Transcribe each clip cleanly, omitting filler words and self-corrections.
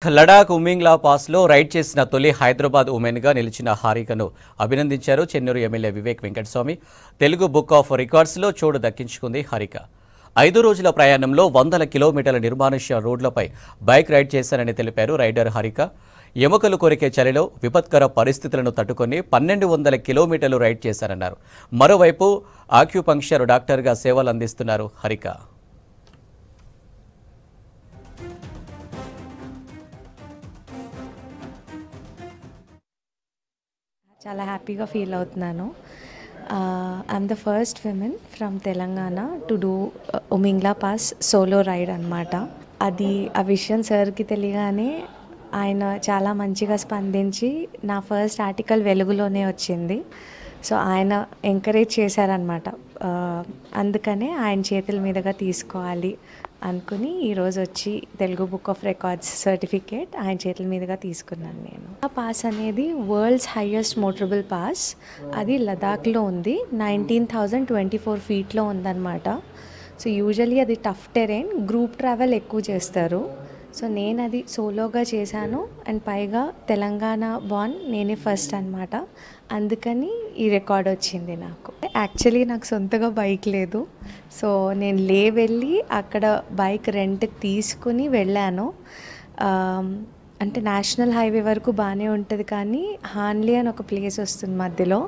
Ladakh Umlingla పాస్లో ride చేసిన తొలి హైదరాబాద్ ఉమెన్గా నిలిచిన హారికను అభినందించారు Chennur MLA Vivek Venkataswamy. Telugu book of రికార్డ్స్లో చోటు దక్కించుకుంది హారిక. 5 రోజుల ప్రయాణంలో వందల కిలోమీటర్ల నిర్మానుష్య రోడ్లపై బైక్ రైడ్ చేశారని తెలిపారు రైడర్ హారిక. ఎముకలు కొరికే చలిలో విపత్కర పరిస్థితులను తట్టుకొని 1200 కిలోమీటర్లు రైడ్ చేశారన్నారు. మరోవైపు ఆక్యుపంక్చర్ డాక్టర్గా సేవలు అందిస్తున్నారు హారిక. చాలా హ్యాపీగా ఫీల్ అవుతున్నాను. I'm the first women from Telangana to do Umlingla pass solo ride అనమాట. ఆ విషయం సార్కి తెలియగానే ఆయన చాలా మంచిగా స్పందించి నా ఫస్ట్ ఆర్టికల్ వెలుగులోనే వచ్చింది. సో ఆయన ఎంకరేజ్ చేశారనమాట. అందుకనే ఆయన చేతుల మీదుగా తీసుకోవాలి అనుకుని ఈరోజు వచ్చి Telugu book of records certificate ఆయన చేతుల మీదుగా తీసుకున్నాను నేను. ఆ పాస్ అనేది వరల్డ్స్ హైయెస్ట్ మోటరబుల్ పాస్. అది లదాఖ్లో ఉంది. 19,024 ఫీట్లో ఉందన్నమాట. సో యూజువల్లీ అది టఫ్ టెరైన్, గ్రూప్ ట్రావెల్ ఎక్కువ చేస్తారు. సో నేను అది సోలోగా చేశాను. అండ్ పైగా తెలంగాణ బాన్ నేనే ఫస్ట్ అనమాట. అందుకని ఈ రికార్డ్ వచ్చింది నాకు. యాక్చువల్లీ నాకు సొంతగా బైక్ లేదు. సో నేను వెళ్ళి అక్కడ బైక్ రెంట్కి తీసుకుని వెళ్ళాను. అంటే నేషనల్ హైవే వరకు బాగానే ఉంటుంది, కానీ హాన్లీ అని ఒక ప్లేస్ వస్తుంది మధ్యలో.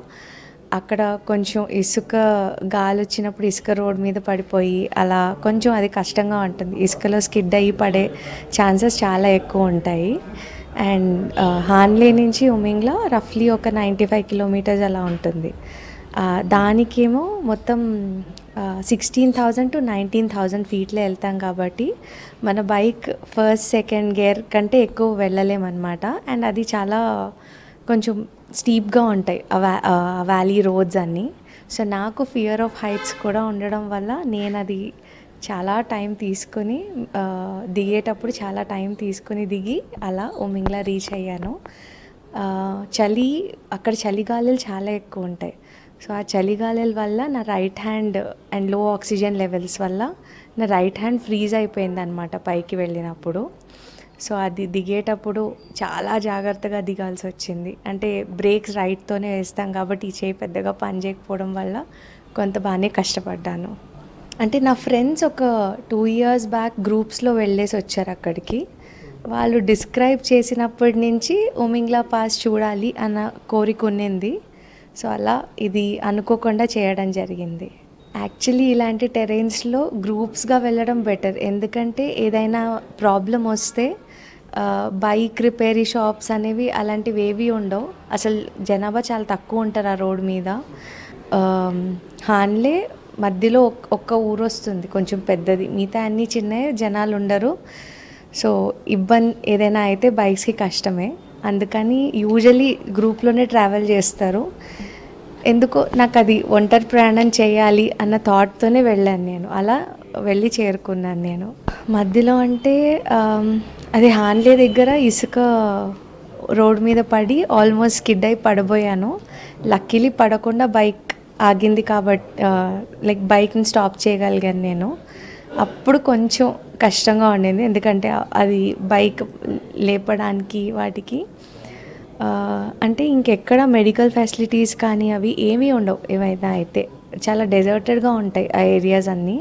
అక్కడ కొంచెం ఇసుక గాలి వచ్చినప్పుడు ఇసుక రోడ్ మీద పడిపోయి అలా కొంచెం అది కష్టంగా ఉంటుంది. ఇసుకలో స్కిడ్ అయ్యి పడే ఛాన్సెస్ చాలా ఎక్కువ ఉంటాయి. అండ్ హాన్లీ నుంచి ఉమింగ్లా రఫ్లీ ఒక 95 కిలోమీటర్స్ అలా ఉంటుంది. దానికేమో మొత్తం 16,000 to 19,000 ఫీట్లో వెళ్తాం కాబట్టి మన బైక్ ఫస్ట్ సెకండ్ గేర్ కంటే ఎక్కువ వెళ్ళలేమన్నమాట. అండ్ అది చాలా కొంచెం స్టీప్గా ఉంటాయి ఆ వ్యాలీ రోడ్స్ అన్నీ. సో నాకు ఫియర్ ఆఫ్ హైట్స్ కూడా ఉండడం వల్ల నేను అది చాలా టైం తీసుకుని దిగేటప్పుడు చాలా టైం తీసుకుని దిగి అలా ఉమింగ్లా రీచ్ అయ్యాను. అక్కడ చలిగాలులు చాలా ఎక్కువ ఉంటాయి. సో ఆ చలిగాలుల వల్ల నా రైట్ హ్యాండ్ అండ్ లో ఆక్సిజన్ లెవెల్స్ వల్ల నా రైట్ హ్యాండ్ ఫ్రీజ్ అయిపోయింది అనమాట పైకి వెళ్ళినప్పుడు. సో అది దిగేటప్పుడు చాలా జాగ్రత్తగా దిగాల్సి వచ్చింది. అంటే బ్రేక్స్ రైట్తోనే వేస్తాం కాబట్టి ఈ చేయి పెద్దగా పని చేయకపోవడం వల్ల కొంత బాగానే కష్టపడ్డాను. అంటే నా ఫ్రెండ్స్ ఒక 2 years బ్యాక్ గ్రూప్స్లో వెళ్ళేసి వచ్చారు అక్కడికి. వాళ్ళు డిస్క్రైబ్ చేసినప్పటి నుంచి ఉమింగ్లా పాస్ చూడాలి అన్న కోరిక ఉన్నింది. సో అలా ఇది అనుకోకుండా చేయడం జరిగింది. యాక్చువల్లీ ఇలాంటి టెరైన్స్లో గ్రూప్స్గా వెళ్ళడం బెటర్. ఎందుకంటే ఏదైనా ప్రాబ్లం వస్తే బైక్ రిపేరీ షాప్స్ అనేవి అలాంటివి ఏవి ఉండవు. అసలు జనాభా చాలా తక్కువ ఉంటారు ఆ రోడ్ మీద. హాన్లే మధ్యలో ఒక్క ఊరు వస్తుంది కొంచెం పెద్దది, మిగతా అన్నీ చిన్నవి, జనాలు ఉండరు. సో ఏదైనా అయితే బైక్స్కి కష్టమే. అందుకని యూజువలీ గ్రూప్లోనే ట్రావెల్ చేస్తారు. ఎందుకో నాకు అది ఒంటరి ప్రయాణం చేయాలి అన్న థాట్తోనే వెళ్ళాను నేను. అలా వెళ్ళి చేరుకున్నాను నేను. మధ్యలో అంటే అది హాన్లే దగ్గర ఇసుక రోడ్ మీద పడి ఆల్మోస్ట్ స్కిడ్ అయి పడబోయాను. లక్కీలీ పడకుండా బైక్ ఆగింది కాబట్టి లైక్ బైక్ని స్టాప్ చేయగలిగాను నేను. అప్పుడు కొంచెం కష్టంగా ఉండింది, ఎందుకంటే అది బైక్ లేపడానికి వాటికి అంటే ఇంకెక్కడ మెడికల్ ఫెసిలిటీస్ కానీ అవి ఏమీ ఉండవు. ఏమైనా అయితే చాలా డెజర్టెడ్గా ఉంటాయి ఆ ఏరియాస్ అన్నీ.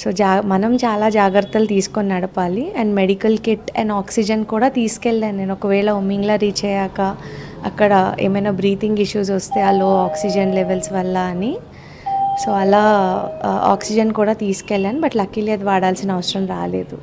సో మనం చాలా జాగ్రత్తలు తీసుకొని నడపాలి. And medical kit and oxygen కూడా తీసుకెళ్ళాను నేను. ఒకవేళ ఉమింగ్లా రీచ్ అయ్యాక అక్కడ ఏమైనా బ్రీతింగ్ ఇష్యూస్ వస్తే ఆ లో ఆక్సిజన్ లెవెల్స్ వల్ల అని. సో అలా ఆక్సిజన్ కూడా తీసుకెళ్ళాను. బట్ లక్కీలీ అది వాడాల్సిన అవసరం రాలేదు.